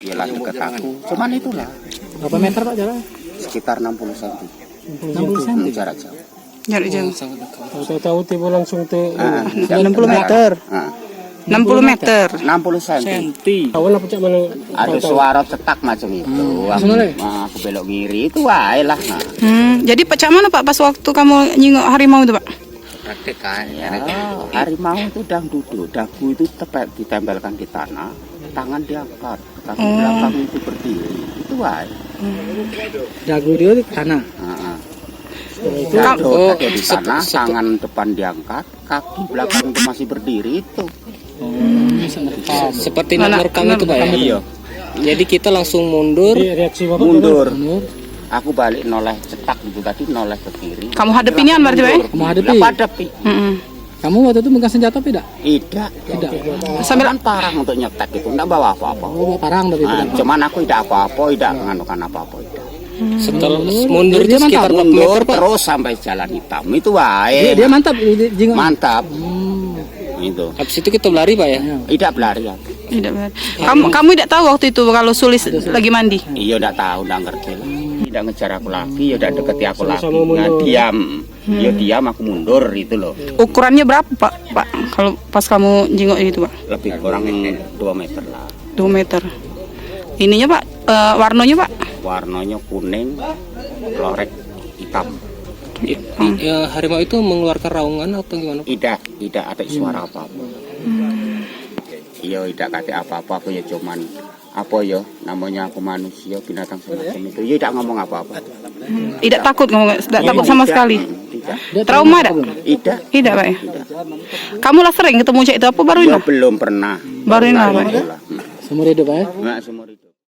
Ialah dekat aku, cuman itulah. Berapa meter Pak jarak? Sekitar 60 cm. 60 cm. Jarak jauh. Jarak jauh. Tahu tiba langsung te 60 meter. 60 meter. 60 cm. Kawan apa cak mana? Ada suara cetak macam itu. Aku belok kiri itu wae lah. Jadi Pak cak mana Pak pas waktu kamu nyingok harimau itu Pak? Ya, harimau itu udah duduk, dagu itu tepat ditempelkan di tanah, tangan diangkat, kaki belakang itu berdiri, itu wae. Dagu dia di tanah. Dagu di tanah, tangan depan diangkat, kaki belakang itu masih berdiri itu. Seperti merekam itu Pak ya? Iya. Jadi kita langsung mundur. Reaksi Bapak Mundur. Aku balik noleh cetak itu tadi, noleh ke kiri. Kamu hadapinnya berarti Pak? Kamu hadapi. Hadapi. Kamu waktu itu megang senjata tidak? Tidak. Sambil Parang untuk nyetek itu, enggak bawa apa-apa. Oh, parang dari itu. Cuman aku tidak apa-apa, tidak menganukan apa-apa. Setelah mundur Dia itu sekitar Kita 4 mundur meter Pak. terus sampai jalan hitam itu wae. Dia mantap jingok. Mantap. Itu. Habis itu kita berlari Pak ya? Tidak berlari ya. tidak benar. Kamu tidak tahu waktu itu kalau Sulis lagi mandi? Iya tidak tahu, tidak ngerti lah. Tidak ngejar aku lagi, ya tidak deketi aku lagi. Nah, diam. Ya diam, aku mundur itu loh. Ukurannya berapa Pak? Kalau pas kamu jingok itu Pak? Lebih kurang 2 meter lah. 2 meter. Ininya Pak, warnanya Pak? Warnanya kuning, lorek hitam. Ya, harimau itu mengeluarkan raungan atau gimana? Tidak ada suara apa-apa. Iya, tidak kata apa-apa, aku ya cuman apa ya, namanya aku manusia, binatang semacam itu. Ya tidak ngomong apa-apa. Tidak takut ngomong, tidak takut sama sekali. Tidak. Trauma ada? Tidak. Tidak Pak ya? Kamu lah sering ketemu cek itu apa baru ini? Ya belum pernah. Baru ini lah Pak ya? Seumur hidup Pak ya? Nggak seumur hidup.